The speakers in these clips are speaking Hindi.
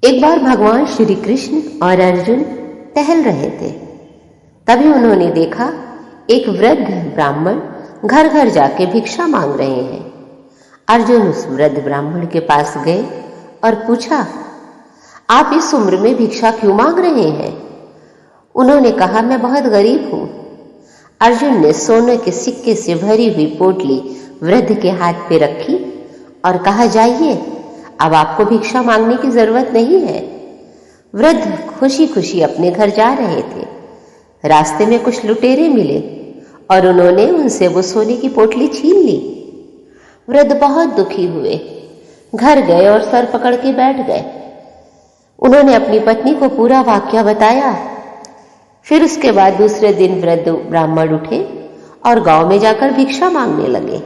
एक बार भगवान श्री कृष्ण और अर्जुन टहल रहे थे। तभी उन्होंने देखा एक वृद्ध ब्राह्मण घर घर जाके भिक्षा मांग रहे हैं। अर्जुन उस वृद्ध ब्राह्मण के पास गए और पूछा, आप इस उम्र में भिक्षा क्यों मांग रहे हैं? उन्होंने कहा, मैं बहुत गरीब हूं। अर्जुन ने सोने के सिक्के से भरी हुई पोटली वृद्ध के हाथ पे रखी और कहा, जाइए, अब आपको भिक्षा मांगने की जरूरत नहीं है। वृद्ध खुशी खुशी अपने घर जा रहे थे। रास्ते में कुछ लुटेरे मिले और उन्होंने उनसे वो सोने की पोटली छीन ली। वृद्ध बहुत दुखी हुए, घर गए और सर पकड़ के बैठ गए। उन्होंने अपनी पत्नी को पूरा वाकया बताया। फिर उसके बाद दूसरे दिन वृद्ध ब्राह्मण उठे और गांव में जाकर भिक्षा मांगने लगे।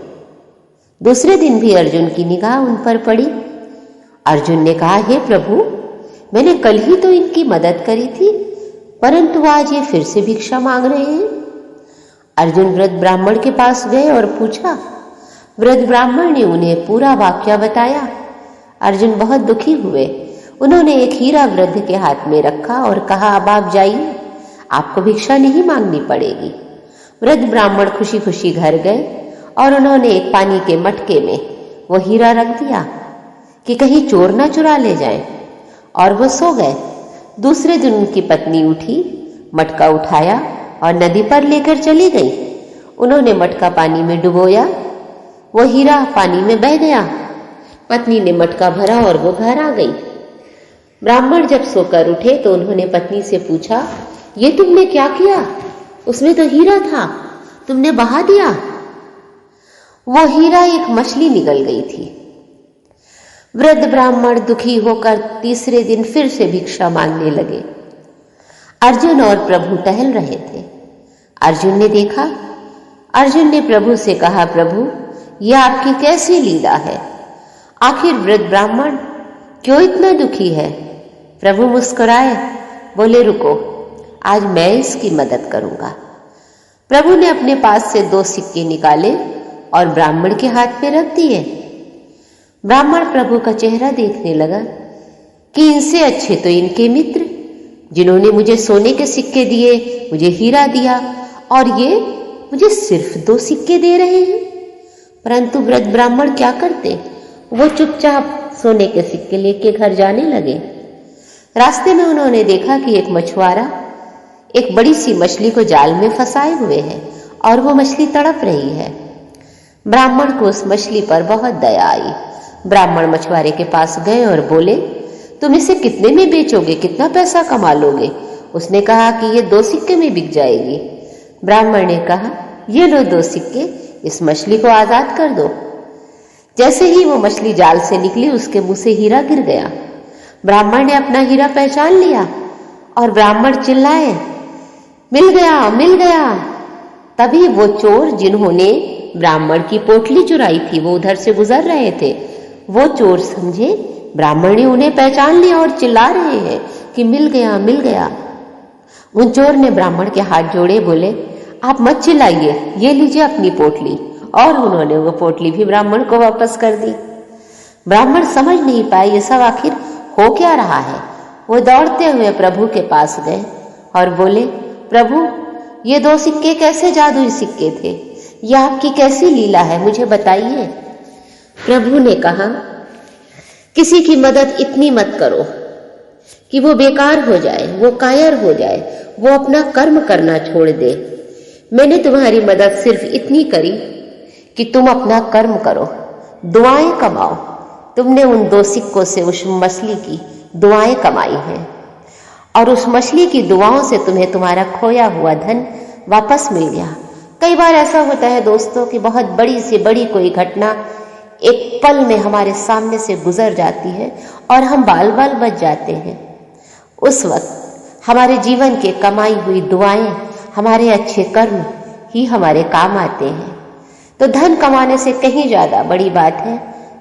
दूसरे दिन भी अर्जुन की निगाह उन पर पड़ी। अर्जुन ने कहा, हे प्रभु, मैंने कल ही तो इनकी मदद करी थी, परंतु आज ये फिर से भिक्षा मांग रहे हैं। अर्जुन वृद्ध ब्राह्मण के पास गए और पूछा। वृद्ध ब्राह्मण ने उन्हें पूरा वाकया बताया। अर्जुन बहुत दुखी हुए। उन्होंने एक हीरा वृद्ध के हाथ में रखा और कहा, अब आप जाइए, आपको भिक्षा नहीं मांगनी पड़ेगी। वृद्ध ब्राह्मण खुशी खुशी घर गए और उन्होंने एक पानी के मटके में वो हीरा रख दिया कि कहीं चोर ना चुरा ले जाए, और वो सो गए। दूसरे दिन उनकी पत्नी उठी, मटका उठाया और नदी पर लेकर चली गई। उन्होंने मटका पानी में डुबोया, वो हीरा पानी में बह गया। पत्नी ने मटका भरा और वो घर आ गई। ब्राह्मण जब सोकर उठे तो उन्होंने पत्नी से पूछा, ये तुमने क्या किया? उसमें तो हीरा था, तुमने बहा दिया। वो हीरा एक मछली निकल गई थी। वृद्ध ब्राह्मण दुखी होकर तीसरे दिन फिर से भिक्षा मांगने लगे। अर्जुन और प्रभु टहल रहे थे। अर्जुन ने देखा। अर्जुन ने प्रभु से कहा, प्रभु, यह आपकी कैसी लीला है? आखिर वृद्ध ब्राह्मण क्यों इतना दुखी है? प्रभु मुस्कुराए, बोले, रुको, आज मैं इसकी मदद करूंगा। प्रभु ने अपने पास से 2 सिक्के निकाले और ब्राह्मण के हाथ में रख दिए। ब्राह्मण प्रभु का चेहरा देखने लगा कि इनसे अच्छे तो इनके मित्र, जिन्होंने मुझे सोने के सिक्के दिए, मुझे हीरा दिया, और ये मुझे सिर्फ 2 सिक्के दे रहे हैं। परंतु वृद्ध ब्राह्मण क्या करते? वो चुपचाप सोने के सिक्के लेके घर जाने लगे। रास्ते में उन्होंने देखा कि एक मछुआरा एक बड़ी सी मछली को जाल में फंसाए हुए है और वो मछली तड़प रही है। ब्राह्मण को उस मछली पर बहुत दया आई। ब्राह्मण मछुआरे के पास गए और बोले, तुम इसे कितने में बेचोगे? कितना पैसा कमा लोगे? उसने कहा कि ये 2 सिक्के में बिक जाएगी। ब्राह्मण ने कहा, ये लो 2 सिक्के, इस मछली को आजाद कर दो। जैसे ही वो मछली जाल से निकली, उसके मुंह से हीरा गिर गया। ब्राह्मण ने अपना हीरा पहचान लिया और ब्राह्मण चिल्लाए, मिल गया, मिल गया। तभी वो चोर जिन्होंने ब्राह्मण की पोटली चुराई थी, वो उधर से गुजर रहे थे। वो चोर समझे ब्राह्मण ने उन्हें पहचान लिया और चिल्ला रहे हैं कि मिल गया, मिल गया। उन चोर ने ब्राह्मण के हाथ जोड़े, बोले, आप मत चिल्लाइए, ये लीजिए अपनी पोटली। और उन्होंने वो पोटली भी ब्राह्मण को वापस कर दी। ब्राह्मण समझ नहीं पाए ये सब आखिर हो क्या रहा है। वो दौड़ते हुए प्रभु के पास गए और बोले, प्रभु, ये 2 सिक्के कैसे जादुई सिक्के थे? यह आपकी कैसी लीला है, मुझे बताइए। प्रभु ने कहा, किसी की मदद इतनी मत करो कि वो बेकार हो जाए, वो कायर हो जाए, वो अपना कर्म करना छोड़ दे। मैंने तुम्हारी मदद सिर्फ इतनी करी कि तुम अपना कर्म करो, दुआएं कमाओ। तुमने उन 2 सिक्कों से उस मछली की दुआएं कमाई हैं और उस मछली की दुआओं से तुम्हें तुम्हारा खोया हुआ धन वापस मिल गया। कई बार ऐसा होता है दोस्तों कि बहुत बड़ी से बड़ी कोई घटना एक पल में हमारे सामने से गुजर जाती है और हम बाल बाल बच जाते हैं। उस वक्त हमारे जीवन के कमाई हुई दुआएं, हमारे अच्छे कर्म ही हमारे काम आते हैं। तो धन कमाने से कहीं ज्यादा बड़ी बात है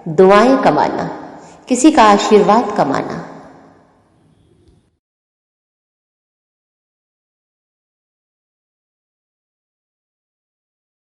दुआएं कमाना, किसी का आशीर्वाद कमाना।